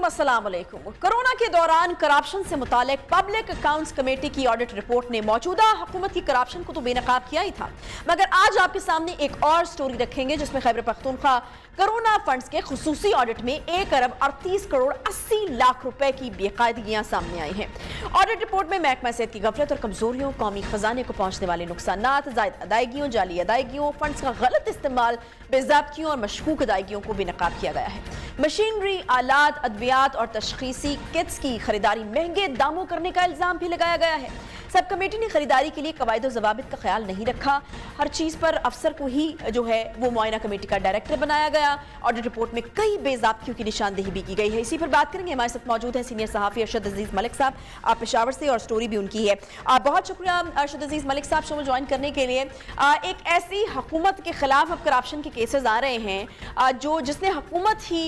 नाज़रीन अस्सलाम वालेकुम। कोरोना के दौरान करप्शन से मुतालिक पब्लिक अकाउंट्स कमेटी की ऑडिट रिपोर्ट ने मौजूदा हुकूमत की करप्शन को तो बेनकाब किया ही था, मगर आज आपके सामने एक और स्टोरी रखेंगे जिसमें खैबर पख्तूनख्वा कोरोना फंड्स के खुसूसी ऑडिट में 1 अरब 38 करोड़ 80 लाख रुपए की बेकायदगियां सामने आई हैं। ऑडिट रिपोर्ट में महकमा सेहत की गफलत और कमजोरियों, कौमी खजाने को पहुंचने वाले नुकसानात, जायद अदायगियों, जाली अदायगियों, फंड्स का गलत इस्तेमाल, बेज़ाब्तियों और मशकूक अदायगियों को बेनकाब किया गया है। मशीनरी, आलात, अद्वियात और तशखीसी किट्स की खरीदारी महंगे दामों करने का इल्जाम भी लगाया गया है। सब कमेटी ने खरीदारी के लिए कवायद ज़वाबित का ख्याल नहीं रखा। हर चीज़ पर अफसर को ही जो है वो मुआयना कमेटी का डायरेक्टर बनाया गया। ऑडिट रिपोर्ट में कई बेज़ाब्तियों की निशानदेही भी की गई है। इसी पर बात करेंगे। हमारे साथ मौजूद हैं सीनियर सहाफ़ी अरशद अजीज़ मलिक साहब, आप पेशावर से, और स्टोरी भी उनकी है। बहुत शुक्रिया अरशद अजीज़ मलिक साहब शो में ज्वाइन करने के लिए। एक ऐसी हुकूमत के खिलाफ अब करप्शन के केसेस आ रहे हैं जिसने हुकूमत ही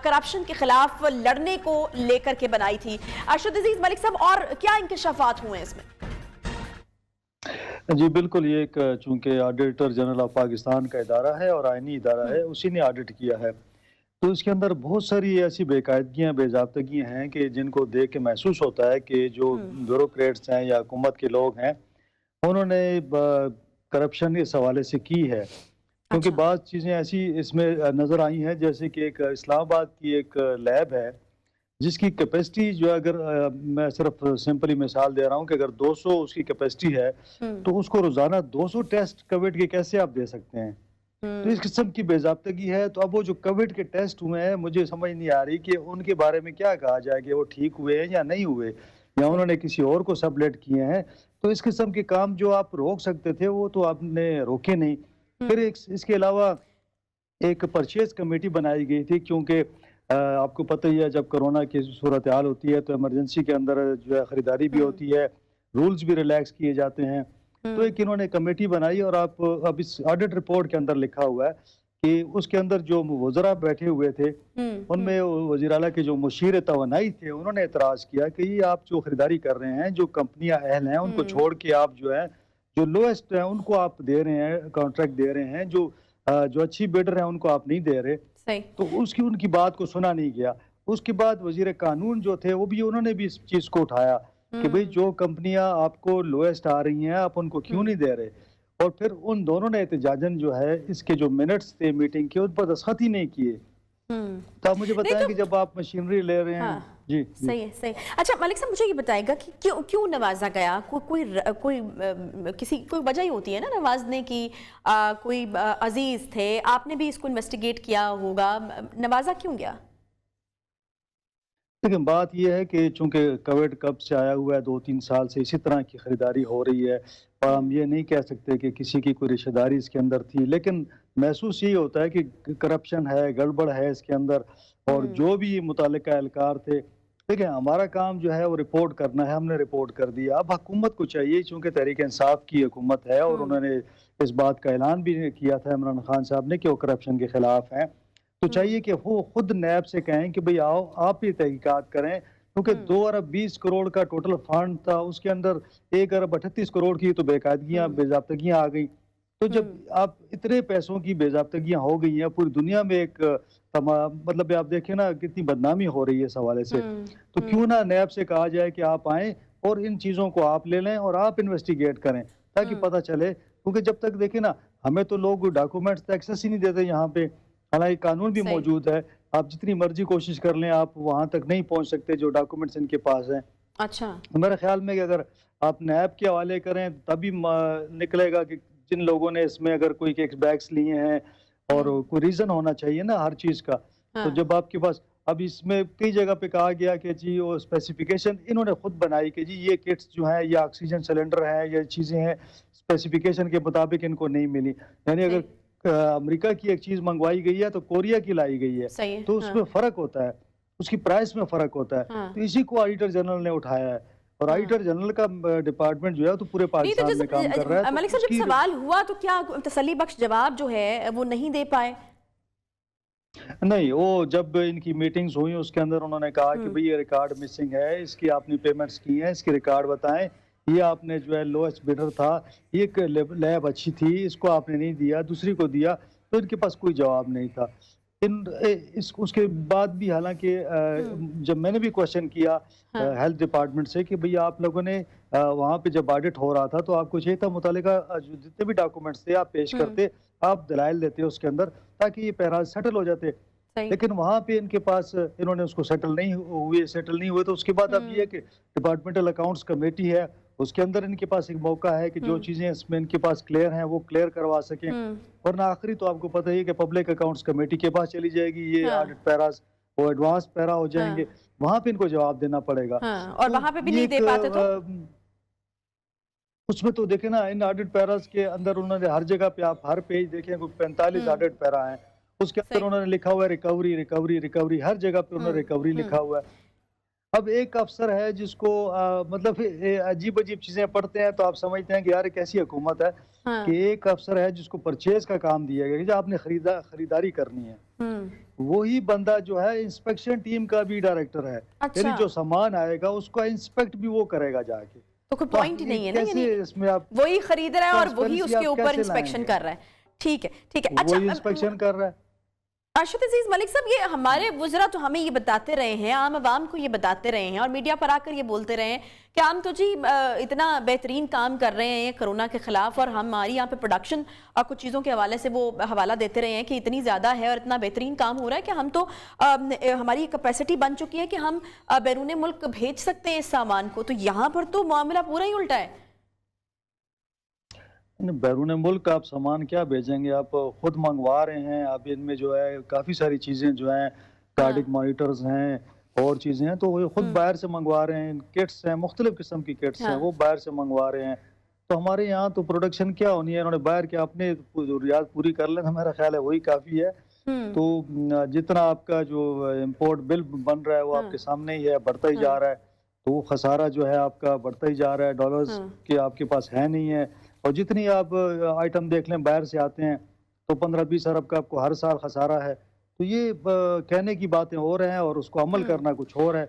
करप्शन के खिलाफ लड़ने को लेकर के बनाई थी। अरशद अजीज़ मलिक साहब, और क्या इंकशाफात हुए हैं इसमें? जी बिल्कुल, ये एक चूंकि ऑडिटर जनरल ऑफ पाकिस्तान का इदारा है और आईनी इदारा है, उसी ने ऑडिट किया है, तो इसके अंदर बहुत सारी ऐसी बेकायदगियां, बेज़ाब्तगियां हैं कि जिनको देख के महसूस होता है कि जो ब्यूरोक्रेट्स हैं या हुकूमत के लोग हैं उन्होंने करप्शन इस हवाले से की है। क्योंकि बाज़ चीज़ें ऐसी इसमें नज़र आई हैं, जैसे कि एक इस्लामाबाद की एक लैब है जिसकी कैपेसिटी जो है, अगर मैं सिर्फ सिंपली मिसाल दे रहा हूँ कि अगर 200 उसकी कैपेसिटी है तो उसको रोजाना 200 टेस्ट कोविड के कैसे आप दे सकते हैं? तो इस किस्म की बेज़ाब्तगी है। तो अब वो जो कोविड के टेस्ट हुए हैं, मुझे समझ नहीं आ रही कि उनके बारे में क्या कहा जाए कि वो ठीक हुए हैं या नहीं हुए, या उन्होंने किसी और को सबलेट किए हैं। तो इस किस्म के काम जो आप रोक सकते थे वो तो आपने रोके नहीं। फिर इसके अलावा एक परचेज कमेटी बनाई गई थी, क्योंकि आपको पता ही है जब कोरोना की सूरत हाल होती है तो इमरजेंसी के अंदर जो है खरीदारी भी होती है, रूल्स भी रिलैक्स किए जाते हैं। तो एक इन्होंने कमेटी बनाई और अब इस ऑडिट रिपोर्ट के अंदर लिखा हुआ है कि उसके अंदर जो वज़रा बैठे हुए थे उनमें वज़ीर आला के जो मुशीर तवानाई थे, उन्होंने एतराज़ किया कि ये आप जो खरीदारी कर रहे हैं, जो कंपनियां अहल हैं उनको छोड़ के आप जो है जो लोएस्ट है उनको आप दे रहे हैं, कॉन्ट्रैक्ट दे रहे हैं, जो अच्छी बिडर है उनको आप नहीं दे रहे। तो उनकी बात को सुना नहीं गया। उसके बाद वजीर कानून जो थे उन्होंने भी इस चीज को उठाया कि भाई जो कंपनियां आपको लोएस्ट आ रही हैं आप उनको क्यों नहीं दे रहे। और फिर उन दोनों ने एहतजाजन जो है इसके जो मिनट्स थे मीटिंग के उस पर दस्तखत ही नहीं किए। तो आप मुझे बताएं कि जब आप मशीनरी ले रहे हैं। जी सही है, सही। अच्छा मलिक साहब, मुझे ये बताएगा कि क्यों नवाजा गया? कोई वजह ही होती है ना नवाजने की। कोई अजीज थे, आपने भी इसको इन्वेस्टिगेट किया होगा, नवाजा क्यों गया? लेकिन बात यह है कि चूंकि कोविड कब से आया हुआ है, 2-3 साल से इसी तरह की खरीदारी हो रही है और हम ये नहीं कह सकते कि किसी की कोई रिश्तेदारी इसके अंदर थी, लेकिन महसूस यही होता है कि करप्शन है, गड़बड़ है इसके अंदर। और जो भी मुतालिका एहलकार थे, देखिए हमारा काम जो है वो रिपोर्ट करना है, हमने रिपोर्ट कर दिया। अब हुकूमत को चाहिए, चूंकि तहरीक इंसाफ की हुकूमत है और उन्होंने इस बात का ऐलान भी किया था इमरान खान साहब ने कि वो करप्शन के खिलाफ हैं, तो चाहिए कि वो खुद नैब से कहें कि भाई आओ आप ही तहकीकात करें, क्योंकि 2 अरब 20 करोड़ का टोटल फंड था, उसके अंदर 1 अरब 38 करोड़ की तो बेकायदगियां, बेजाब्तगियां आ गई। तो जब आप इतने पैसों की बेजाब्तगियां हो गई हैं, पूरी दुनिया में एक मतलब आप देखें ना कितनी बदनामी हो रही है इस हवाले से, तो क्यों ना नैब से कहा जाए कि आप आएँ और इन चीज़ों को आप ले लें और आप इन्वेस्टिगेट करें ताकि पता चले। क्योंकि जब तक देखें ना, हमें तो लोग डॉक्यूमेंट्स तक एक्सेस ही नहीं देते यहाँ पे, हालांकि कानून भी मौजूद है, आप जितनी मर्जी कोशिश कर लें आप वहां तक नहीं पहुंच सकते जो डॉक्यूमेंट्स इनके पास हैं। अच्छा, तो मेरे ख्याल में कि अगर आप नैब के हवाले करें तभी निकलेगा कि जिन लोगों ने इसमें अगर कोई किक बैक्स लिए हैं, और कोई रीजन होना चाहिए ना हर चीज का। तो जब आपके पास, अब इसमें कई जगह पे कहा गया कि जी वो स्पेसिफिकेशन इन्होंने खुद बनाई कि जी ये किट्स जो है, ये ऑक्सीजन सिलेंडर है, ये चीजें हैं स्पेसिफिकेशन के मुताबिक इनको नहीं मिली। यानी अगर अमेरिका की एक चीज मंगवाई गई है तो कोरिया की लाई गई है, तो उसमें फर्क होता है, उसकी प्राइस में फर्क होता है। तो इसी को ऑडिटर जनरल ने उठाया है, और ऑडिटर जनरल का डिपार्टमेंट जो है तो पूरे पाकिस्तान में काम कर रहा है। मलिक साहब, जब सवाल हुआ तो क्या तसल्ली बख्श जवाब जो है वो नहीं दे पाए? नहीं, वो जब इनकी मीटिंग्स हुई उसके अंदर उन्होंने कहा कि भाई ये रिकॉर्ड मिसिंग है, इसकी आपने पेमेंट्स की हैं, इसकी रिकॉर्ड बताएं, ये आपने जो है लोएस्ट बिडर था, ये लैब अच्छी थी, इसको आपने नहीं दिया, दूसरी को दिया। तो इनके पास कोई जवाब नहीं था। उसके बाद भी हालांकि जब मैंने भी क्वेश्चन किया हेल्थ डिपार्टमेंट से कि भैया आप लोगों ने वहाँ पे जब ऑडिट हो रहा था तो आपको चाहिए था मुतालिका जो जितने भी डॉक्यूमेंट्स थे आप पेश करते, आप दलाइल देते उसके अंदर ताकि ये पैराज सेटल हो जाते। लेकिन वहाँ पे इनके पास इन्होंने उसको सेटल नहीं हुए तो उसके बाद अब ये है कि डिपार्टमेंटल अकाउंट्स कमेटी है, उसके अंदर इनके पास एक मौका है कि जो चीजें इसमें इनके पास क्लियर हैं वो क्लियर करवा सकें। वरना आखिरी तो आपको पता ही है कि पब्लिक अकाउंट्स कमेटी के पास चली जाएगी ये ऑडिट पैराज, वो एडवांस पैरा हो जाएंगे, वहां पे इनको जवाब देना पड़ेगा। और वहां पे भी नहीं दे पाते तो उसमें तो देखे ना इन ऑडिट पैराज के अंदर उन्होंने हर जगह पे आप हर पेज देखें 45 ऑडिट पैरा है, उसके अंदर उन्होंने लिखा हुआ है रिकवरी रिकवरी रिकवरी, हर जगह पे उन्होंने रिकवरी लिखा हुआ है। अब एक अफसर है जिसको मतलब अजीब अजीब चीजें पढ़ते हैं तो आप समझते हैं कि यार कैसी हुकूमत है कि एक अफसर है जिसको परचेज का काम दिया गया कि आपने खरीदारी करनी है, वही बंदा जो है इंस्पेक्शन टीम का भी डायरेक्टर है। यानी जो सामान आएगा उसका इंस्पेक्ट भी वो करेगा जाके, तो कोई पॉइंट ही नहीं है ना, यानी इसमें आप वही खरीद रहा है और वही उसके ऊपर इंस्पेक्शन कर रहा है। ठीक है अच्छा, वही इंस्पेक्शन कर रहा है। अरशद अजीज मलिक साहब, ये हमारे वुज़रा तो हमें ये बताते रहे हैं, आम आवाम को ये बताते रहे हैं और मीडिया पर आकर ये बोलते रहे हैं कि हम तो जी इतना बेहतरीन काम कर रहे हैं कोरोना के खिलाफ और हमारी यहाँ पे प्रोडक्शन और कुछ चीज़ों के हवाले से वो हवाला देते रहे हैं कि इतनी ज़्यादा है और इतना बेहतरीन काम हो रहा है कि हम तो हमारी कैपेसिटी बन चुकी है कि हम बैरून मुल्क भेज सकते हैं इस सामान को। तो यहाँ पर तो मामला पूरा ही उल्टा है। बैरून मुल्क आप सामान क्या भेजेंगे, आप खुद मंगवा रहे हैं। आप इनमें जो है काफ़ी सारी चीज़ें जो हैं, कार्डिक मॉनिटर्स हैं और चीज़ें हैं, तो वो खुद बाहर से मंगवा रहे हैं। किट्स हैं, मुख्तलिफ किस्म की किट्स हैं, वो बाहर से मंगवा रहे हैं। तो हमारे यहाँ तो प्रोडक्शन क्या होनी है, इन्होंने बाहर के अपने ज़रूरियात पूरी कर लें, मेरा ख्याल है वही काफ़ी है। तो जितना आपका जो इम्पोर्ट बिल बन रहा है वो आपके सामने ही है, बढ़ता ही जा रहा है। तो वो खसारा जो है आपका बढ़ता ही जा रहा है, डॉलर्स के आपके पास है नहीं है। और जितनी आप आइटम देख लें बाहर से आते हैं तो 15-20 अरब का आपको हर साल खसारा है। तो ये कहने की बातें हो रहे हैं और उसको अमल करना कुछ और है।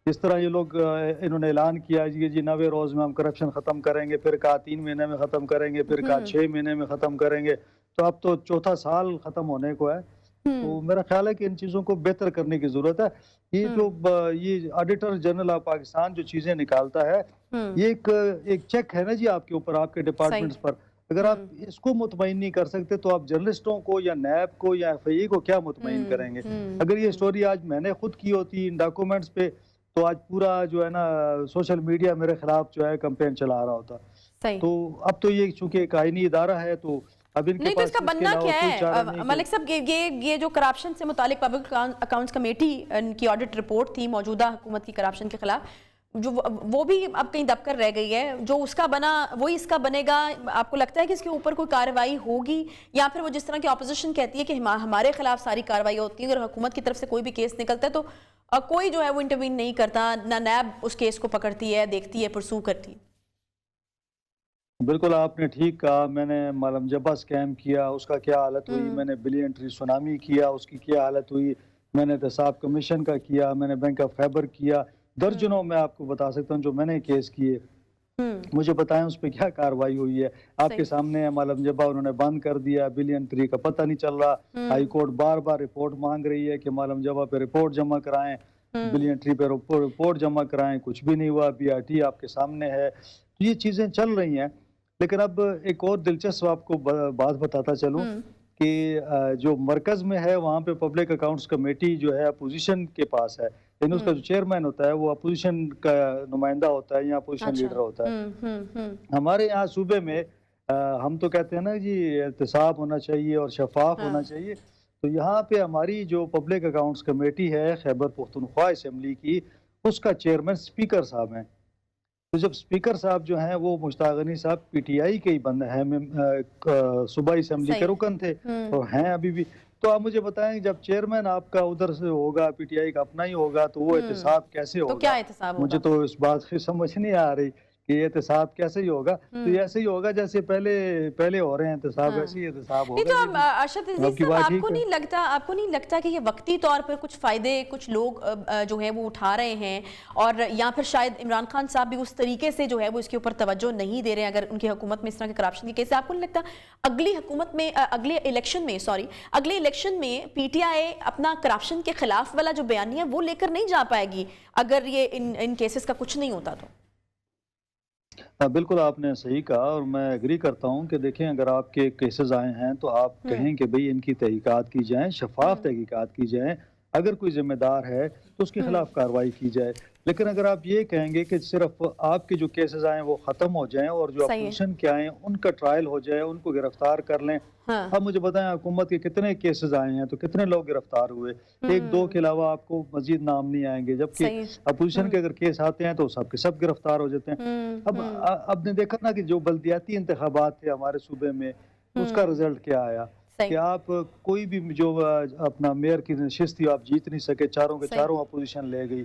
जिस तरह ये लोग इन्होंने ऐलान किया जी 90 रोज़ में हम करप्शन ख़त्म करेंगे, फिर कहा 3 महीने में ख़त्म करेंगे, फिर कहा 6 महीने में ख़त्म करेंगे, तो अब तो चौथा साल ख़त्म होने को है। तो मेरा ख्याल है कि इन चीज़ों को बेहतर करने की ज़रूरत है। ये जो ये ऑडिटर जनरल ऑफ पाकिस्तान जो चीज़ें निकालता है, ये एक चेक है ना जी आपके ऊपर, आपके डिपार्टमेंट्स पर। अगर आप इसको मुतमईन नहीं कर सकते तो आप जर्नलिस्टों को या नैब को या FIA को क्या मुतमईन करेंगे। अगर ये स्टोरी आज मैंने खुद की होती इन डॉक्यूमेंट्स पे तो आज पूरा जो है ना सोशल मीडिया मेरे खिलाफ जो है कैंपेन चला रहा होता। तो अब तो ये चूंकि एक आईनी इदारा है तो अब इनके नहीं, पास तो इसका बनना क्या है मलिक साहब? ये जो करप्शन से मुतालिक पब्लिक अकाउंट्स कमेटी की ऑडिट रिपोर्ट थी मौजूदा हुकूमत की करप्शन के खिलाफ, जो वो भी अब कहीं दबकर रह गई है। जो उसका बना वही इसका बनेगा। आपको लगता है कि इसके ऊपर कोई कार्रवाई होगी या फिर वो जिस तरह की ऑपोजिशन कहती है कि हमारे खिलाफ सारी कार्रवाई होती है, अगर हुकूमत की तरफ से कोई भी केस निकलता है तो कोई जो है वो इंटरवीन नहीं करता, ना नैब उस केस को पकड़ती है, देखती है, परसू करती है? बिल्कुल आपने ठीक कहा। मैंने मालम जब्बा स्कैम किया, उसका क्या हालत हुई। मैंने बिलियन ट्री सुनामी किया, उसकी क्या हालत हुई। मैंने एहतसाब कमीशन का किया, मैंने बैंक ऑफ खैबर किया। दर्जनों में आपको बता सकता हूँ जो मैंने केस किए। मुझे बताएं उस पर क्या कार्रवाई हुई है। आपके सामने है, मालम जब्बा उन्होंने बंद कर दिया, बिलियन ट्री का पता नहीं चल रहा। हाई कोर्ट बार बार रिपोर्ट मांग रही है कि मालम जब्बा पे रिपोर्ट जमा कराएं, बिलियन ट्री पे रिपोर्ट जमा कराएं, कुछ भी नहीं हुआ। BRT आपके सामने है। तो ये चीजें चल रही हैं। लेकिन अब एक और दिलचस्प आपको बात बताता चलूं कि जो मरकज में है वहाँ पे पब्लिक अकाउंट्स कमेटी जो है अपोजिशन के पास है, लेकिन उसका जो चेयरमैन होता है वो अपोजिशन का नुमाइंदा होता है या अपोजिशन लीडर होता है। हमारे यहाँ सूबे में हम तो कहते हैं ना जी एहतसाब होना चाहिए और शफाफ होना चाहिए। तो यहाँ पे हमारी जो पब्लिक अकाउंट्स कमेटी है खैबर पख्तूनख्वा असेंबली की, उसका चेयरमैन स्पीकर साहब हैं। तो जब स्पीकर साहब जो हैं वो मुश्ताक गनी साहब PTI के ही बंद हैं, सूबाई असेंबली के रुकन थे और हैं अभी भी। तो आप मुझे बताएं जब चेयरमैन आपका उधर से होगा, PTI का अपना ही होगा, तो वो एहतसाब कैसे होगा? तो क्या एहतसाब होगा? मुझे तो इस बात की समझ नहीं आ रही कि ये एहतसाब कैसे ही होगा, तो ये ऐसे ही होगा जैसे पहले हो रहे हैं एहतसाब, हाँ। ऐसे ही एहतसाब नहीं होगा। तो अरशद अजीज आपकी साहब, बात आपको ठीक है। नहीं लगता कि ये वक्ती तौर पर कुछ फायदे कुछ लोग जो है वो उठा रहे हैं, और या फिर शायद इमरान खान साहब भी उस तरीके से जो है वो इसके ऊपर तवज्जो नहीं दे रहे हैं अगर उनकी हुकूमत में इस तरह के करप्शन की केस? आपको नहीं लगता अगली हुकूमत में अगले इलेक्शन में पीटीआई अपना करप्शन के खिलाफ वाला जो बयानिया वो लेकर नहीं जा पाएगी अगर ये इन केसेस का कुछ नहीं होता तो? बिल्कुल आपने सही कहा, और मैं एग्री करता हूँ कि देखें, अगर आपके केसेस आए हैं तो आप कहें कि भाई इनकी तहकीकात की जाए, शफाफ तहकीकात की जाए, अगर कोई जिम्मेदार है तो उसके खिलाफ कार्रवाई की जाए। लेकिन अगर आप ये कहेंगे कि सिर्फ आपके जो केसेस आए वो खत्म हो जाएं और जो सही है। अपोजिशन के आए उनका ट्रायल हो जाए, उनको गिरफ्तार कर लें। हाँ। अब मुझे बताएं, हुकूमत के कितने केसेस आए हैं, तो कितने लोग गिरफ्तार हुए? एक दो के अलावा आपको मजीद नाम नहीं आएंगे, जबकि सही है। अपोजिशन के अगर केस आते हैं तो सबके सब गिरफ्तार हो जाते हैं। अब आपने देखा ना कि जो बल्दियाती इंतखाबात थे हमारे सूबे में, उसका रिजल्ट क्या आया कि आप कोई भी जो अपना मेयर की नशिस्त थी आप जीत नहीं सके, चारों के चारों अपोजिशन ले गई।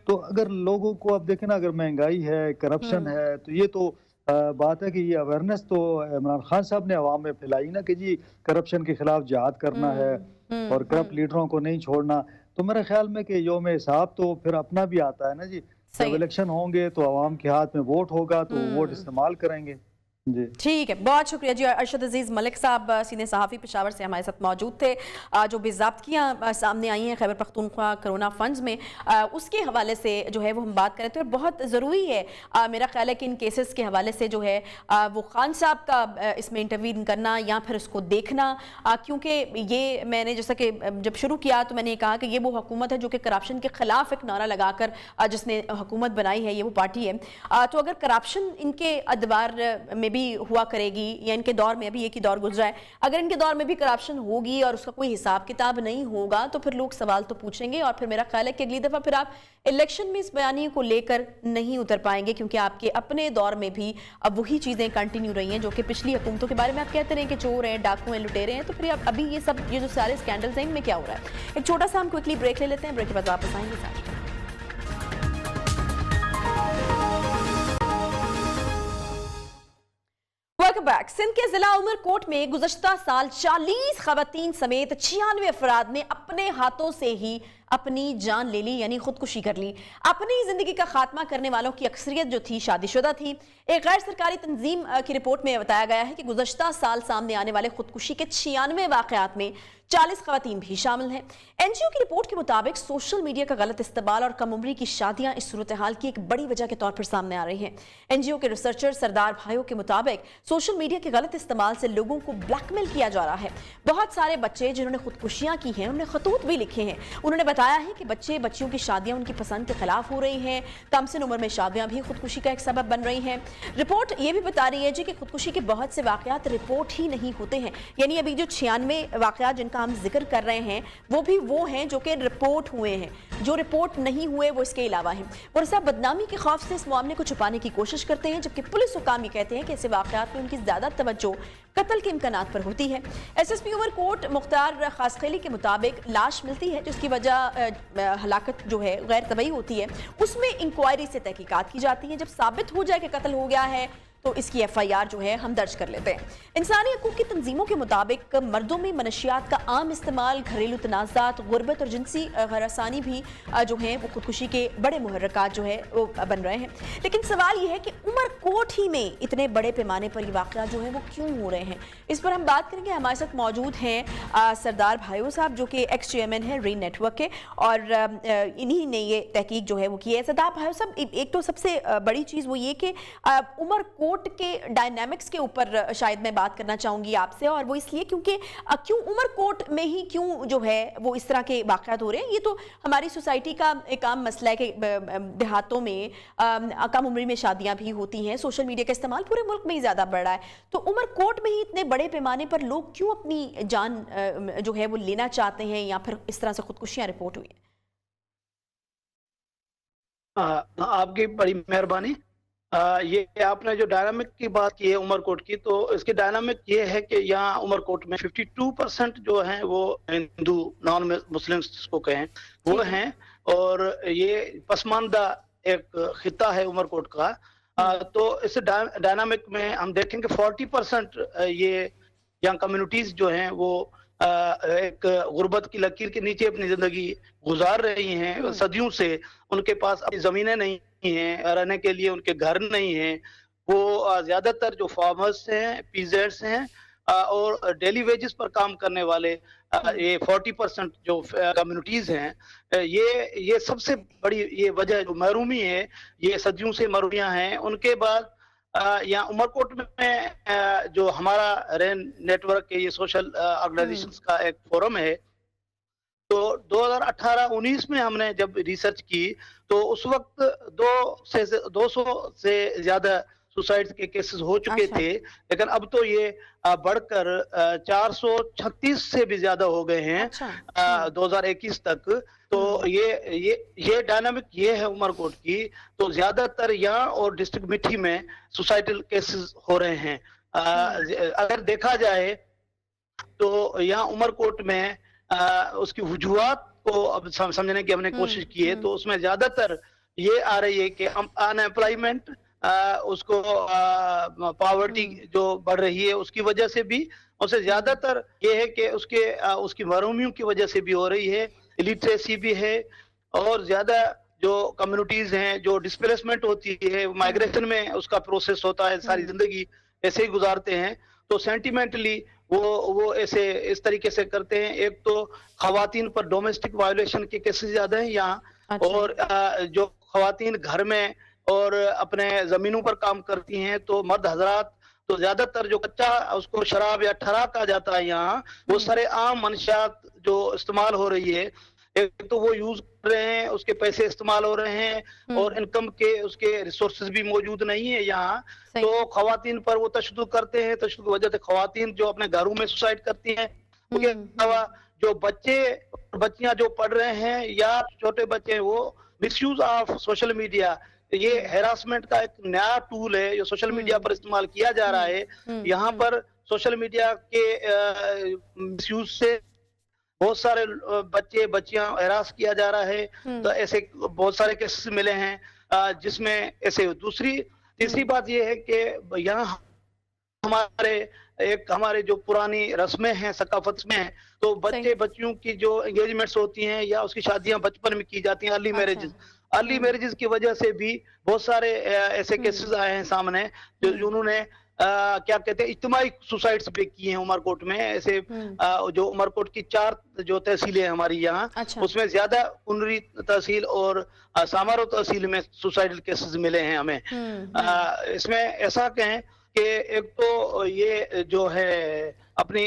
तो अगर लोगों को, अब देखें ना, अगर महंगाई है, करप्शन है, तो ये तो बात है कि ये अवेयरनेस तो इमरान खान साहब ने अवाम में फैलाई ना कि जी करप्शन के खिलाफ जिहाद करना है और करप्ट लीडरों को नहीं छोड़ना। तो मेरे ख्याल में कि यौम हिसाब तो फिर अपना भी आता है ना जी, जब इलेक्शन होंगे तो अवाम के हाथ में वोट होगा तो वोट इस्तेमाल करेंगे। ठीक है, बहुत शुक्रिया जी। अरशद अजीज मलिक साहब सीनियर सहाफ़ी पेशावर से हमारे साथ मौजूद थे। जो बेज़ाब्तियाँ सामने आई हैं खैबर पख्तूनख्वा कोरोना फंड्स में, उसके हवाले से जो है वो हम बात करें तो बहुत ज़रूरी है मेरा ख्याल है कि इन केसेस के हवाले से जो है वो खान साहब का इसमें इंटरवीन करना या फिर उसको देखना, क्योंकि ये मैंने जैसा कि जब शुरू किया तो मैंने कहा कि ये वो हुकूमत है जो कि करप्शन के खिलाफ एक नारा लगाकर जिसने हुकूमत बनाई है, ये वो पार्टी है। तो अगर करप्शन इनके अदवार में भी हुआ करेगी या इनके दौर में, अभी एक ही दौर गुजरा है, अगर इनके दौर में भी करप्शन होगी और उसका कोई हिसाब किताब नहीं होगा तो फिर लोग सवाल तो पूछेंगे, और फिर मेरा ख्याल है कि अगली दफा फिर आप इलेक्शन में इस बयानी को लेकर नहीं उतर पाएंगे, क्योंकि आपके अपने दौर में भी अब वही चीजें कंटिन्यू रही हैं जो कि पिछली हुकूमतों के बारे में आप कहते रहे कि चोर हैं, डाकू हैं, लुटेरे हैं। तो फिर अभी ये जो सारे स्कैंडल्स हैं इनमें क्या हो रहा है? एक छोटा सा हम क्विकली ब्रेक ले लेते हैं, ब्रेक के बाद वापस आएंगे साथ। Welcome back. सिंध के जिला उमरकोट में गुज़श्ता साल 40 खवातीन समेत 96 अफराद ने अपने हाथों से ही अपनी जान ले ली, यानी खुदकुशी कर ली। अपनी जिंदगी का खात्मा करने वालों की अक्सरियत जो थी शादीशुदा थी। एक गैर सरकारी तंजीम की रिपोर्ट में बताया गया है कि गुज़श्ता साल सामने आने वाले खुदकुशी के 96 वाक़यात में 40 खवातीन भी शामिल हैं। एनजीओ की रिपोर्ट के मुताबिक सोशल मीडिया का गलत इस्तेमाल और कम उम्री की शादियां इस सूरत हाल की एक बड़ी वजह के तौर पर सामने आ रही हैं। एनजीओ के रिसर्चर सरदार भाइयों के मुताबिक सोशल मीडिया के गलत इस्तेमाल से लोगों को ब्लैकमेल किया जा रहा है। बहुत सारे बच्चे जिन्होंने खुदकुशियां की हैं उन्होंने खतूत भी लिखे हैं। उन्होंने बताया है कि बच्चियों की शादियां उनकी पसंद के खिलाफ हो रही हैं। कमसिन उम्र में शादियां भी खुदकुशी का एक सबब बन रही हैं। रिपोर्ट ये भी बता रही है जी कि खुदकुशी के बहुत से वाकयात रिपोर्ट ही नहीं होते हैं, यानी अभी जो 96 वाकयात जिनका हम जिक्र कर रहे हैं वो भी वो हैं जो कि रिपोर्ट हुए हैं, जो रिपोर्ट नहीं हुए वो इसके अलावा हैं। और सब बदनामी के खौफ से इस मामले को छुपाने की कोशिश करते हैं, जबकि पुलिस हुकाम ये कहते हैं कि ऐसे वाकयात में उनकी ज्यादा तवज्जो कत्ल के इम्कानात पर होती है। एसएसपी उमरकोट मुख्तार खासखेली के मुताबिक लाश मिलती है जिसकी वजह हलाकत जो है गैर तबई होती है, उसमें इंक्वायरी से तहकीकात की जाती है। जब साबित हो जाए कि कत्ल हो गया है तो इसकी एफआईआर जो है हम दर्ज कर लेते हैं। इंसानी हकूक की तंजीमों के मुताबिक मर्दों में मनशियात का आम इस्तेमाल, घरेलू तनाज़ात, गुर्बत और जिनसी हरासानी भी जो है वो खुदकुशी के बड़े मुहर्रकात जो है वो बन रहे हैं। लेकिन सवाल ये है कि उमरकोट ही में इतने बड़े पैमाने पर ये वाक़या जो है वो क्यों हो रहे हैं, इस पर हम बात करेंगे। हमारे साथ मौजूद हैं सरदार भाइयों साहब जो कि एक्स चेयरमैन है रीन नेटवर्क के, और इन्हीं ने ये तहकीक जो है वो की है। सरदार भाइयों साहब, एक तो सबसे बड़ी चीज़ वो ये कि उमरकोट के डायनामिक्स के ऊपर शायद मैं बात करना चाहूंगी आपसे, और वो इसलिए क्योंकि क्यों उमरकोट में ही क्यों जो है वो इस तरह के वाक़यात हो रहे हैं। ये तो हमारी सोसाइटी का एक आम मसला है कि देहातों में कम उम्र में शादियां भी होती हैं, सोशल मीडिया का इस्तेमाल पूरे मुल्क में ही ज़्यादा बढ़ रहा है, तो उमरकोट में ही इतने बड़े पैमाने पर लोग क्यों अपनी जान जो है वो लेना चाहते हैं या फिर इस तरह से खुदकुशियां रिपोर्ट हुई हैं? आपकी बड़ी मेहरबानी। ये आपने जो डायनामिक की बात की है उमरकोट की, तो इसकी डायनामिक ये है कि यहाँ उमरकोट में 52% जो हैं वो हिंदू नॉन मुस्लिम्स जिसको कहें वो हैं, और ये पसमानदा एक खिता है उमरकोट का। तो इस डायनामिक में हम देखेंगे 40% ये यंग कम्युनिटीज जो हैं वो एक गुर्बत की लकीर के नीचे अपनी जिंदगी गुजार रही हैं सदियों से। उनके पास अपनी जमीनें नहीं हैं, रहने के लिए उनके घर नहीं हैं। वो ज्यादातर जो फार्मर्स हैं, पीजेंट्स हैं और डेली वेजेस पर काम करने वाले ये 40% जो कम्युनिटीज हैं, ये सबसे बड़ी ये वजह जो महरूमी है, ये सदियों से महरूमियां हैं। उनके बाद यहाँ उमरकोट में जो हमारा रेन नेटवर्क है, ये सोशल ऑर्गेनाइजेशंस का एक फोरम है, तो 2018-19 में हमने जब रिसर्च की तो उस वक्त 200 से ज्यादा सुसाइड के केसेस हो चुके थे, लेकिन अब तो ये बढ़कर 436 से भी ज्यादा हो गए हैं 2021 तक। तो ये डायनामिक ये है उमरकोट की। तो ज्यादातर यहाँ और डिस्ट्रिक्ट मिठी में सुसाइडल केसेस हो रहे हैं। अगर देखा जाए तो यहाँ उमरकोट में उसकी वजूहात को अब समझने की हमने कोशिश की है, तो उसमें ज्यादातर ये आ रही है कि अनएम्प्लॉयमेंट, उसको पॉवर्टी जो बढ़ रही है उसकी वजह से भी, उससे ज्यादातर ये है कि उसकी महरूमियों की वजह से भी हो रही है, इलिटरेसी भी है, और ज्यादा जो कम्युनिटीज हैं जो डिस्प्लेसमेंट होती है, माइग्रेशन में उसका प्रोसेस होता है, सारी जिंदगी ऐसे ही गुजारते हैं, तो सेंटिमेंटली वो ऐसे इस तरीके से करते हैं। एक तो खवातीन पर डोमेस्टिक वायोलेशन के केसेस ज्यादा हैं यहाँ, और जो खवातीन घर में और अपने जमीनों पर काम करती हैं, तो मर्द हजरात तो ज्यादातर जो कच्चा उसको शराब या ठरा कहा जाता है यहाँ, वो सारे आम मंशियात जो इस्तेमाल हो रही है, एक तो वो यूज कर रहे हैं, उसके पैसे इस्तेमाल हो रहे हैं, और इनकम के उसके रिसोर्सेज भी मौजूद नहीं है यहाँ। तो खवातीन पर वो तशद्दुद करते हैं, तशद्दुद की वजह से खवातीन जो अपने घरों में सुसाइड करती हैं। उसके अलावा जो बच्चियां जो पढ़ रहे हैं या छोटे बच्चे हैं, वो मिसयूज ऑफ सोशल मीडिया, ये हैरासमेंट का एक नया टूल है जो सोशल मीडिया पर इस्तेमाल किया जा रहा है। यहाँ पर सोशल मीडिया के मिसयूज से बहुत सारे बच्चियां हैरास किया जा रहा है। तो ऐसे बहुत सारे केसेस मिले हैं जिसमें ऐसे। तीसरी बात ये है कि यहाँ हमारे जो पुरानी रस्में हैं, सकाफत में हैं, तो बच्चियों की जो एंगेजमेंट्स होती हैं या उसकी शादियां बचपन में की जाती हैं, अर्ली मैरिजेस की वजह से भी बहुत सारे ऐसे केसेस आए हैं सामने जो उन्होंने क्या कहते हैं इज्तिमाई सुसाइड्स भी किए हैं उमरकोट में। ऐसे जो उमरकोट की 4 जो तहसीलें हैं हमारी यहाँ, उसमें ज्यादा उनरी तहसील और सामारो तहसील में सुसाइडल केसेस मिले हैं हमें। इसमें ऐसा कहें कि एक तो ये जो है अपनी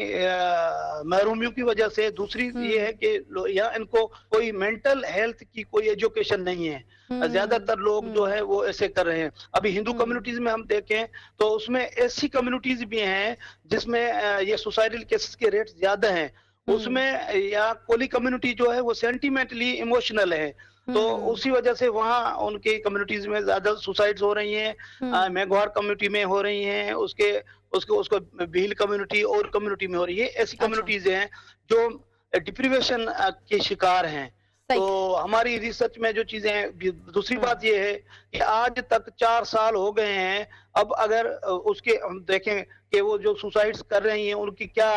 महरूमियों की वजह से, दूसरी ये है कि यहाँ इनको कोई मेंटल हेल्थ की कोई एजुकेशन नहीं है। ज्यादातर लोग जो है वो ऐसे कर रहे हैं। अभी हिंदू कम्युनिटीज में हम देखें तो उसमें ऐसी कम्युनिटीज भी हैं जिसमें ये सुसाइडल केसेस के रेट ज्यादा हैं। उसमें या कोली कम्युनिटी जो है वो सेंटिमेंटली इमोशनल है, तो उसी वजह से वहाँ उनके कम्युनिटीज में ज्यादा सुसाइड्स हो रही हैं। मेघवार कम्युनिटी में हो रही हैं, उसको भील कम्युनिटी और कम्युनिटी में हो रही है। ऐसी कम्युनिटीज हैं जो डिप्रीवेशन के शिकार हैं। तो हमारी रिसर्च में जो चीजें, दूसरी बात ये है कि आज तक 4 साल हो गए हैं। अब अगर उसके हम देखें कि वो जो सुसाइड्स कर रही हैं उनकी क्या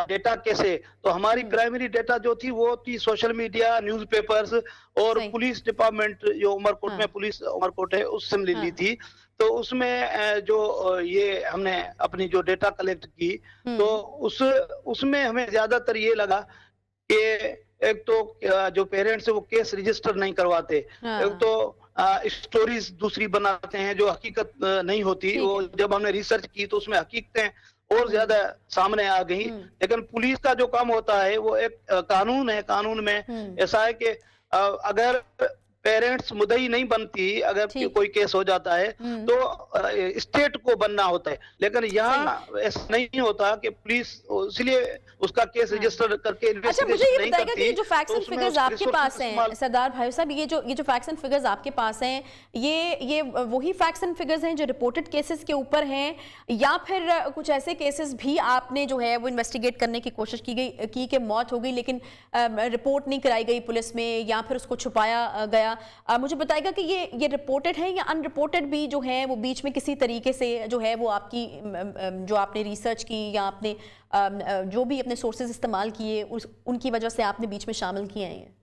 डेटा कैसे, तो हमारी प्राइमरी डेटा जो थी वो थी सोशल मीडिया, न्यूज़पेपर्स और पुलिस डिपार्टमेंट जो उमरकोट में पुलिस उमरकोट है उससे ली थी। तो उसमें जो ये हमने अपनी जो डेटा कलेक्ट की तो उसमें हमें ज्यादातर ये लगा कि एक तो जो पेरेंट्स है वो केस रजिस्टर नहीं करवाते, एक तो स्टोरीज दूसरी बनाते हैं जो हकीकत नहीं होती। वो जब हमने रिसर्च की तो उसमें हकीकतें और ज्यादा सामने आ गई। लेकिन पुलिस का जो काम होता है वो एक कानून है, कानून में ऐसा है कि अगर पेरेंट्स मुद्दई नहीं बनती, अगर कोई केस हो जाता है तो स्टेट को बनना होता है। लेकिन यहाँ ऐसा नहीं होता कि पुलिस इसलिए उसका केस रजिस्टर करके अच्छा, मुझे ये बताइएगा कि जो फैक्ट्स एंड फिगर्स आपके पास हैं सरदार भाई साहब, ये जो फैक्ट्स एंड फिगर्स आपके पास हैं, ये वही फैक्ट्स एंड फिगर्स हैं जो रिपोर्टेड केसेस के ऊपर हैं, या फिर कुछ ऐसे केसेस भी आपने जो है वो इन्वेस्टिगेट करने की कोशिश की कि मौत हो गई लेकिन रिपोर्ट नहीं कराई गई पुलिस में, या फिर उसको छुपाया गया, गया। मुझे बताएगा कि ये रिपोर्टेड है या अनरिपोर्टेड भी जो है वो बीच में किसी तरीके से जो है वो आपकी जो आपने रिसर्च की या आपने जो भी अपने सोर्सेज इस्तेमाल किए उनकी वजह से आपने बीच में शामिल किए हैं?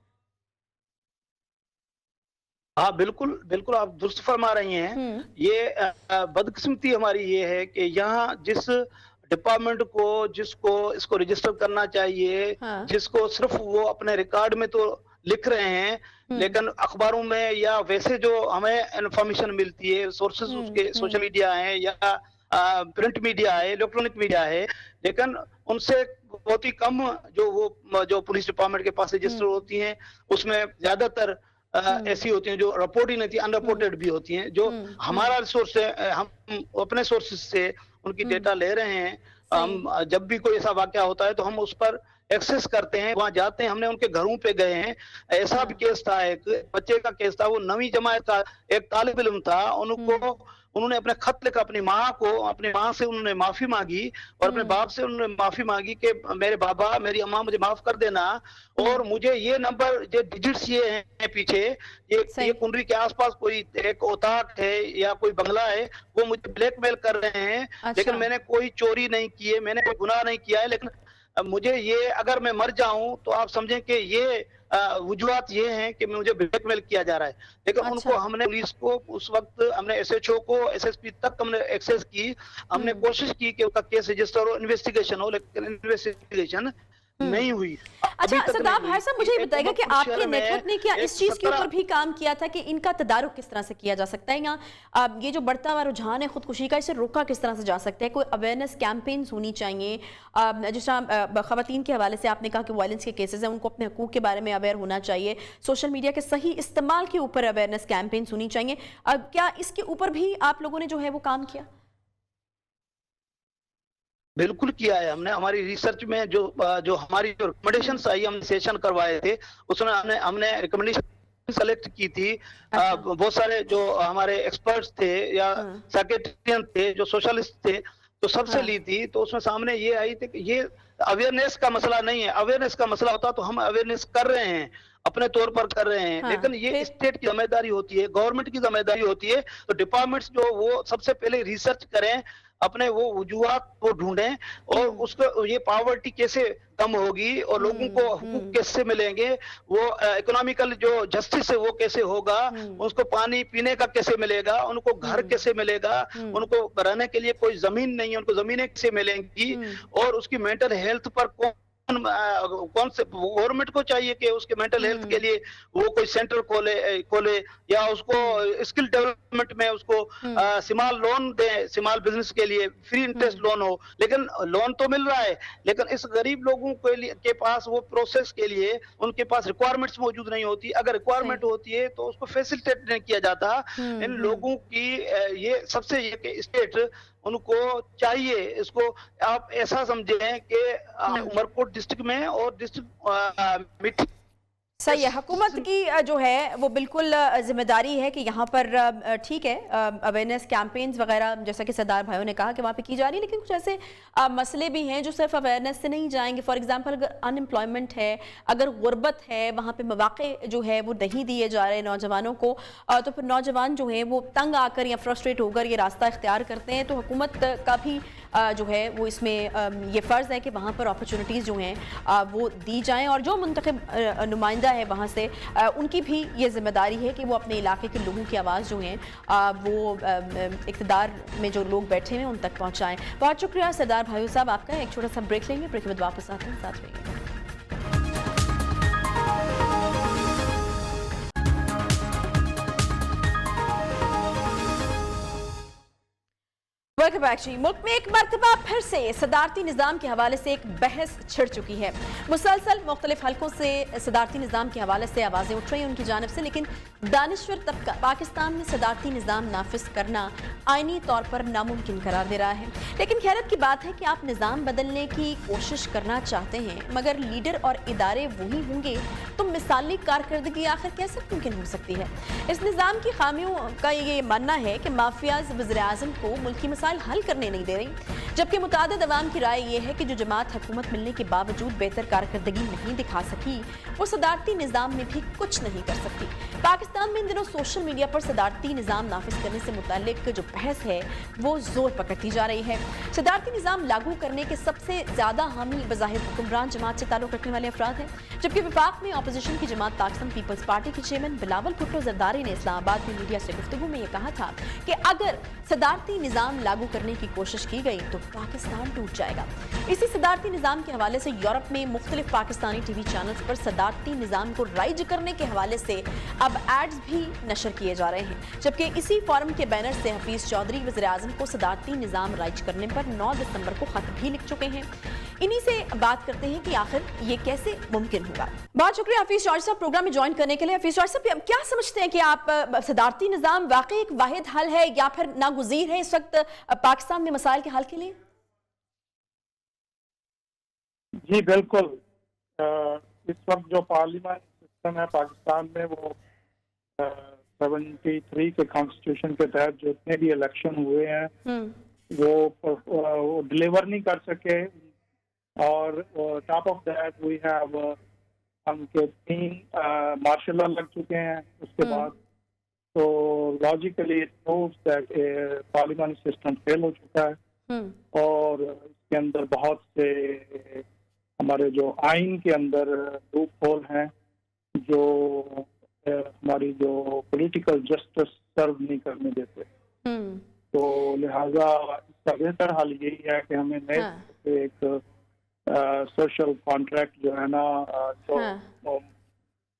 हाँ, बिल्कुल बिल्कुल, आप दुरुस्त फरमा रही हैं। ये बदकिस्मती हमारी ये है कि यहाँ जिस डिपार्टमेंट को जिसको इसको रजिस्टर करना चाहिए, हाँ। जिसको सिर्फ वो अपने रिकॉर्ड में तो लिख रहे हैं, लेकिन अखबारों में या वैसे जो हमें इंफॉर्मेशन मिलती है, सोर्सेज उसके सोशल मीडिया है या प्रिंट मीडिया है, इलेक्ट्रॉनिक मीडिया है, लेकिन उनसे बहुत ही कम जो पुलिस डिपार्टमेंट के पास रजिस्टर होती हैं, उसमें ज्यादातर ऐसी होती हैं जो रिपोर्ट ही नहीं थी, अनरिपोर्टेड भी होती हैं। जो हमारा रिसोर्स है, हम अपने सोर्सेज से उनकी डेटा ले रहे हैं। हम जब भी कोई ऐसा वाकया होता है तो हम उस पर एक्सेस करते हैं, वहां जाते हैं। हमने उनके घरों पे गए हैं। ऐसा भी केस था, एक बच्चे का केस था, वो 9वीं जमात का एक तालिब इल्म था। उन्होंने अपने खत लिखा अपनी माँ से उन्होंने माफी मांगी और अपने बाप से उन्होंने माफी मांगी कि मेरे बाबा, मेरी अम्मा, मुझे माफ कर देना और मुझे ये नंबर, ये डिजिट्स ये हैं पीछे, ये कुंडली के आसपास कोई एक औताक है या कोई बंगला है, वो मुझे ब्लैकमेल कर रहे हैं। लेकिन मैंने कोई चोरी नहीं की है, मैंने कोई गुनाह नहीं किया है, लेकिन मुझे ये, अगर मैं मर जाऊं तो आप समझें कि ये वजूहात ये हैं कि मुझे ब्लैकमेल किया जा रहा है। लेकिन उनको हमने, पुलिस को उस वक्त हमने एसएचओ को, एसएसपी तक हमने एक्सेस की, हमने कोशिश की कि उसका केस रजिस्टर हो, इन्वेस्टिगेशन हो, लेकिन इन्वेस्टिगेशन नहीं हुई। अच्छा सरदार भाई साहब, मुझे ये बताइएगा कि आपके नेटवर्क ने क्या इस चीज के ऊपर भी काम किया था कि इनका तदारुक किस तरह से किया जा सकता है, या ये जो बढ़ता हुआ रुझान है खुदकुशी का, इसे रोका किस तरह से जा सकता है? कोई अवेयरनेस कैंपेन्स होनी चाहिए, जिस तरह खवातीन के हवाले से आपने कहा कि वायलेंस के केसेस हैं, उनको अपने हकूक के बारे में अवेयर होना चाहिए, सोशल मीडिया के सही इस्तेमाल के ऊपर अवेयरनेस कैंपेन्स होनी चाहिए। क्या इसके ऊपर भी आप लोगों ने जो है वो काम किया? बिल्कुल किया है हमने। हमारी रिसर्च में जो हमारी जो रिकमेंडेशंस आई, हमने सेशन करवाए थे, उसमें हमने रिकमेंडेशन सेलेक्ट की थी। बहुत सारे जो हमारे एक्सपर्ट्स थे या साइकेट्रियन थे, जो सोशलिस्ट थे, तो सबसे ली थी। तो उसमें सामने ये आई थी कि ये अवेयरनेस का मसला नहीं है। अवेयरनेस का मसला होता तो हम अवेयरनेस कर रहे हैं, अपने तौर पर कर रहे हैं, लेकिन ये स्टेट की जिम्मेदारी होती है, गवर्नमेंट की जिम्मेदारी होती है। तो डिपार्टमेंट्स जो वो सबसे पहले रिसर्च करें, अपने वो वजूहात को ढूंढें और उसको, ये पॉवर्टी कैसे कम होगी और लोगों को हुकूक कैसे मिलेंगे, वो इकोनॉमिकल जो जस्टिस है वो कैसे होगा, उसको पानी पीने का कैसे मिलेगा, उनको घर कैसे मिलेगा, उनको रहने के लिए कोई जमीन नहीं है, उनको जमीनें कैसे मिलेंगी, और उसकी मेंटल हेल्थ पर कौन से गवर्नमेंट को चाहिए कि उसके मेंटल हेल्थ के लिए वो कोई सेंटर खोले या उसको स्किल डेवलपमेंट में उसको स्मॉल लोन दे, स्मॉल बिजनेस के लिए फ्री इंटरेस्ट लोन हो। लेकिन लोन तो मिल रहा है, लेकिन इस गरीब लोगों के पास वो प्रोसेस के लिए उनके पास रिक्वायरमेंट्स मौजूद नहीं होती। अगर रिक्वायरमेंट होती है तो उसको फैसिलिटेट नहीं किया जाता। इन लोगों की ये सबसे ये स्टेट उनको चाहिए, इसको आप ऐसा समझें कि उमरकोट डिस्ट्रिक्ट में और डिस्ट्रिक्ट सही है, हुकूमत की जो है वो बिल्कुल जिम्मेदारी है कि यहाँ पर ठीक है अवेयरनेस कैंपेन्स वगैरह जैसा कि सरदार भाइयों ने कहा कि वहाँ पे की जा रही है, लेकिन कुछ ऐसे मसले भी हैं जो सिर्फ अवेयरनेस से नहीं जाएंगे। फॉर एग्जांपल अगर अनएम्प्लॉयमेंट है, अगर गुर्बत है, वहाँ पे मौके जो है वो नहीं दिए जा रहे नौजवानों को, तो फिर नौजवान जो है वो तंग आकर या फ्रस्ट्रेट होकर ये रास्ता इख्तियार करते हैं। तो हुकूमत का भी जो है वो इसमें ये फ़र्ज़ है कि वहाँ पर अपॉर्चुनिटीज़ जो हैं वो दी जाएँ, और जो मुंतखब नुमाइंदा है वहाँ से उनकी भी ये जिम्मेदारी है कि वो अपने इलाके के लोगों की आवाज़ जो हैं वो इक़्तिदार में जो लोग बैठे हैं उन तक पहुँचाएँ। बहुत शुक्रिया सरदार भाइयों साहब आपका। एक छोटा सा ब्रेक लेंगे, ब्रेक के बाद वापस आते हैं, साथ में। वेलकम बैक जी। मुल्क में एक मरतबा फिर से सदारती निज़ाम के हवाले से एक बहस छिड़ चुकी है। मुसलसल मुख्तलिफ हलकों से सदारती निज़ाम के हवाले से आवाज़ें उठ रही हैं उनकी जानिब से, लेकिन दानिश्वर तबका पाकिस्तान में सदारती निज़ाम नाफिज करना आइनी तौर पर नामुमकिन करार दे रहा है। लेकिन खैरत की बात है कि आप निज़ाम बदलने की कोशिश करना चाहते हैं, मगर लीडर और इदारे वही होंगे तो मिसाली कारकर्दगी आखिर कैसे मुमकिन हो सकती है? इस निज़ाम की खामियों का ये मानना है कि माफियाज वज़ीर-ए-आज़म को मुल्की मसाइल हल करने नहीं दे रही, जबकि मुतादिद अवाम की राय ये है कि जो जमात हुकूमत मिलने के बावजूद बेहतर कारकर्दगी नहीं दिखा सकी, वो सदारती निज़ाम में भी कुछ नहीं कर सकती। पाकिस्तान में इन दिनों सोशल मीडिया पर सदारती निज़ाम नाफिज करने से मुतालिक जो बहस है वो जोर पकड़ती जा रही है। सदारती निज़ाम लागू करने के सबसे ज़्यादा हामी बज़ाहिर हुक्मरान जमात से ताल्लुक़ रखने वाले अफराद हैं, जबकि वफाक में अपोजिशन की जमात पाकिस्तान पीपल्स पार्टी के चेयरमैन बिलावल भुट्टो जरदारी ने इस्लामाबाद में मीडिया से गुफ्तगू में यह कहा था कि अगर सदारती निज़ाम लागू करने की कोशिश की गई तो पाकिस्तान टूट जाएगा। इसी सदारती निज़ाम के हवाले से यूरोप में मुख्तलिफ पाकिस्तानी टीवी चैनल्स पर सदारती निज़ाम को राइज करने के हवाले से अब एड्स भी नशर किए जा रहे हैं, जबकि इसी फोरम के बैनर से हफीज चौधरी वज़ीर-ए-आज़म को सदारती निज़ाम राइज करने पर 9 दिसंबर को खत भी लिख चुके हैं। इन्हीं से बात करते हैं कि आखिर ये कैसे मुमकिन होगा। बहुत शुक्रिया हफीज चौधरी साहब प्रोग्राम में ज्वाइन करने के लिए। हफीज चौधरी साहब, क्या समझते हैं कि आप सदारती निज़ाम वाकई एक वाहिद हल है या फिर नागुज़ीर है इस वक्त पाकिस्तान में मसाइल के हल के लिए? जी बिल्कुल, इस वक्त जो पार्लियामेंट सिस्टम है पाकिस्तान में वो 73 के कॉन्स्टिट्यूशन के तहत जितने भी इलेक्शन हुए हैं वो डिलीवर नहीं कर सके, और top of that we have उनके 3 मार्शल लॉ लग चुके हैं उसके बाद, तो logically it proves that parliament system fail हो चुका है। और इसके अंदर बहुत से हमारे जो आइन के अंदर लूप होल हैं जो हमारी जो पॉलिटिकल जस्टिस सर्व नहीं करने देते, तो लिहाजा इसका बेहतर हल यही है कि हमें नए एक सोशल कॉन्ट्रैक्ट जो है ना, जो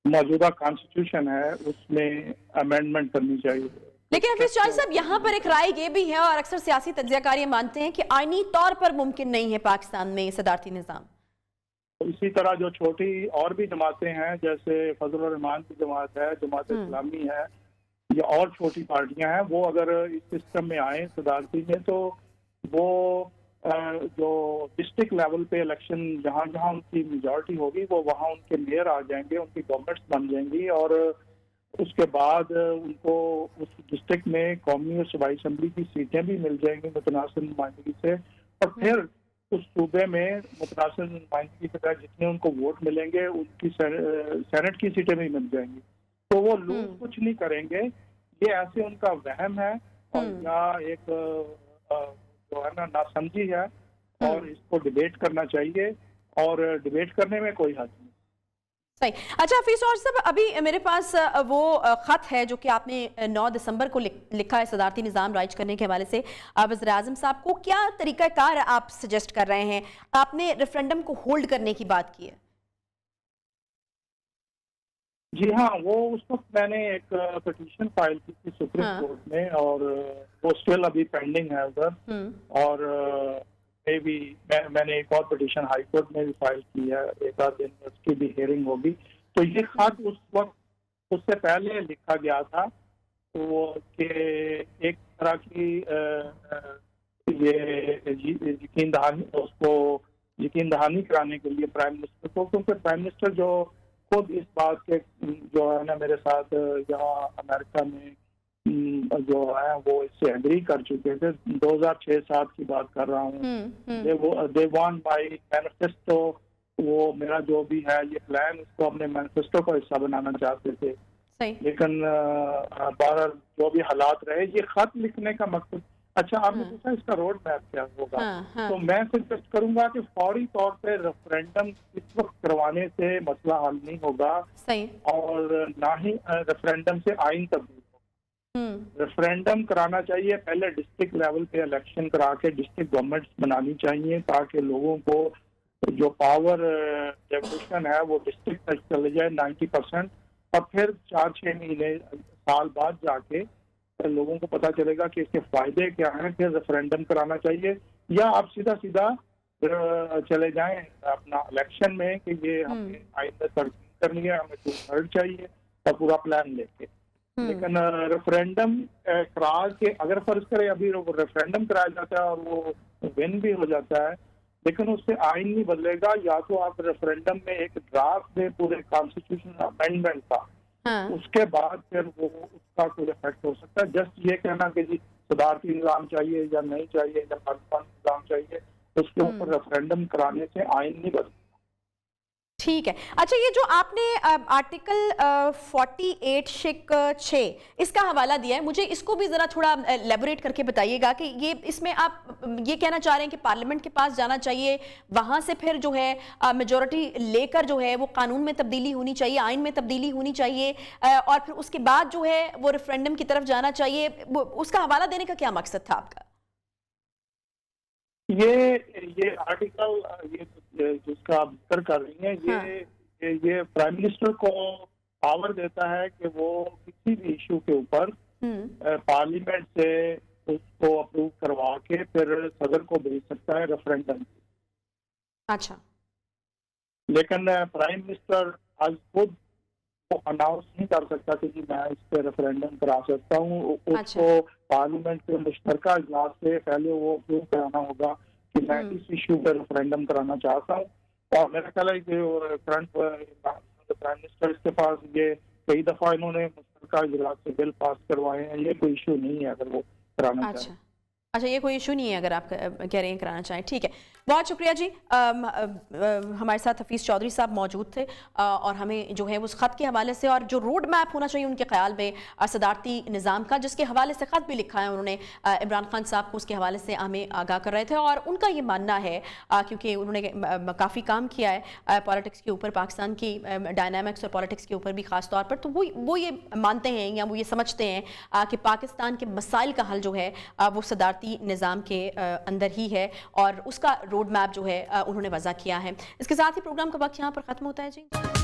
मौजूदा कॉन्स्टिट्यूशन है उसमें अमेंडमेंट करनी चाहिए। लेकिन हफीज चौधरी साहब, यहाँ पर एक राय ये भी है और अक्सर सियासी तज्ज़ियाकार ये मानते हैं कि आईनी तौर पर मुमकिन नहीं है पाकिस्तान में सदारती निज़ाम। इसी तरह जो छोटी और भी जमातें हैं जैसे फजल रहमान की जमात है, जमात इस्लामी है, या और छोटी पार्टियां हैं, वो अगर इस सिस्टम में आए सदारती में तो वो जो डिस्ट्रिक्ट लेवल पे इलेक्शन जहाँ जहाँ उनकी मेजॉरिटी होगी वो वहाँ उनके मेयर आ जाएंगे, उनकी गवर्नमेंट्स बन जाएंगी, और उसके बाद उनको उस डिस्ट्रिक्ट में कौमी और सूबाई असम्बली की सीटें भी मिल जाएंगी मुतनासिब नुमाइंदगी से, और फिर उस सूबे में मुतनासिब नुमाइंदगी के तहत जितने उनको वोट मिलेंगे उनकी सेनेट की सीटें भी मिल जाएंगी। तो वो लोग कुछ नहीं करेंगे, ये ऐसे उनका वहम है और या एक जो है ना नासमझी है, और इसको डिबेट करना चाहिए, और डिबेट करने में कोई हर्ज नहीं। सही। अच्छा हफीज और साहब, अभी मेरे पास वो खत है जो कि आपने 9 दिसंबर को लिखा है सदारती निज़ाम राइज करने के हवाले से वज़ीर-ए-आज़म साहब को। क्या तरीक़ाकार आप सजेस्ट कर रहे हैं? आपने रेफरेंडम को होल्ड करने की बात की है। जी हाँ, वो उस वक्त मैंने एक पिटीशन फाइल की थी सुप्रीम कोर्ट में, और वो स्टिल अभी पेंडिंग है उधर, और मैंने एक और पिटीशन हाई कोर्ट में भी फाइल की है, एक आध दिन में उसकी भी हियरिंग होगी। तो ये खत उस वक्त उससे पहले लिखा गया था, तो कि एक तरह की ये यकीन दहानी कराने के लिए प्राइम मिनिस्टर को, क्योंकि प्राइम मिनिस्टर जो खुद इस बात के जो है ना मेरे साथ यहाँ अमेरिका में जो है वो इससे एग्री कर चुके थे, 2006-07 की बात कर रहा हूँ। दे वांट माय मैनिफेस्टो, वो मेरा जो भी है ये प्लान, इसको अपने मैनिफेस्टो का हिस्सा बनाना चाहते थे। लेकिन बहरहाल जो भी हालात रहे, ये खत लिखने का मकसद, अच्छा आपने पूछा इसका रोड मैप क्या होगा, तो मैं सजेस्ट करूंगा कि फौरी तौर पे रेफरेंडम इस वक्त करवाने से मसला हल नहीं होगा, और ना ही रेफरेंडम से आइन तब्दील होगा। रेफरेंडम कराना चाहिए, पहले डिस्ट्रिक्ट लेवल पे इलेक्शन करा के डिस्ट्रिक्ट गवर्नमेंट बनानी चाहिए, ताकि लोगों को जो पावर डेवोल्यूशन है वो डिस्ट्रिक्ट तक चले जाए 90%, और फिर 4-6 महीने साल बाद जाके लोगों को पता चलेगा कि इसके फायदे क्या हैं, फिर रेफरेंडम कराना चाहिए। या आप सीधा चले जाएं अपना इलेक्शन में कि ये हमें आइंदा तरक्की करनी है, हमें 2/3 चाहिए, और पूरा प्लान लेके। लेकिन रेफरेंडम करा के अगर फर्ज करें अभी रेफरेंडम कराया जाता है और वो विन भी हो जाता है, لیکن اس سے آئین نہیں بدلے گا. یا تو آپ ریفرینڈم میں ایک ڈرافٹ دیں پورے کانسٹیٹیوشن امینڈمنٹ کا, ہاں اس کے بعد پھر وہ اس کا کوئی افیکٹ ہو سکتا ہے. جسٹ یہ کہنا کہ جی صدارتی نظام چاہیے یا نہیں چاہیے یا پاکستان نظام چاہیے, اس کے اوپر ریفرینڈم کرانے سے آئین نہیں بدلتا. ٹھیک ہے. اچھا, یہ جو آپ نے آرٹیکل 48(6) اس کا حوالہ دیا ہے, مجھے اس کو بھی ذرا تھوڑا لیبوریٹ کر کے بتائیے گا کہ یہ اس میں آپ یہ کہنا چاہ رہے ہیں کہ پارلیمنٹ کے پاس جانا چاہیے, وہاں سے پھر جو ہے میجورٹی لے کر جو ہے وہ قانون میں تبدیلی ہونی چاہیے, آئین میں تبدیلی ہونی چاہیے, اور پھر اس کے بعد جو ہے وہ ریفرینڈم کی طرف جانا چاہیے, اس کا حوالہ دینے کا کیا مقصد تھا آپ کا؟ یہ آرٹیکل جس کا آپ ذکر کر رہی ہیں, یہ پرائم منسٹر کو پاور دیتا ہے کہ وہ کسی بھی ایشو کے اوپر پارلیمنٹ سے اس کو اپروو کروا کے پھر صدر کو بھیج سکتا ہے ریفرینڈم. اچھا, لیکن پرائم منسٹر آج خود اناؤنس نہیں کر سکتا کہ جی میں اس پہ ریفرینڈم کرا سکتا ہوں. اس کو پارلیمنٹ کے مشترکہ اجلاس سے پہلے وہ اپروو کرانا ہوگا کہ میں اس ایشو پہ ریفرینڈم کرانا چاہتا ہوں. اور میرا خیال ہے کہ کرنٹ پرائم منسٹر اس کے پاس یہ کئی دفعہ انہوں نے مشترکہ اجلاس سے بل پاس کروائے ہیں, یہ کوئی ایشو نہیں ہے اگر وہ کرانا چاہیں. اچھا, یہ کوئی ایشو نہیں ہے اگر آپ کہہ رہے ہیں کرانا چاہیں. ٹھیک ہے, بہت شکریہ جی. ہمارے ساتھ حفیظ چودھری صاحب موجود تھے اور ہمیں جو ہے اس خط کے حوالے سے اور جو روڈ میپ ہونا چاہیے ان کے خیال میں صدارتی نظام کا, جس کے حوالے سے خط بھی لکھا ہے انہوں نے عمران خان صاحب کو, اس کے حوالے سے ہمیں آگاہ کر رہے تھے. اور ان کا یہ ماننا ہے کیونکہ انہوں نے کافی کام کیا ہے پالیٹکس کے اوپر, پاکستان کی ڈائنامکس اور پالیٹکس کے اوپر بھی خاص طور پر, تو وہ یہ مانتے ہیں یا وہ یہ سمجھتے ہیں کہ پاکستان کے مسائل کا حل جو ہے وہ صدارتی نظام کے اندر ہی ہے, اور اس کا روڈ میپ جو ہے انہوں نے وضع کیا ہے. اس کے ساتھ ہی پروگرام کا وقت یہاں پر ختم ہوتا ہے جی.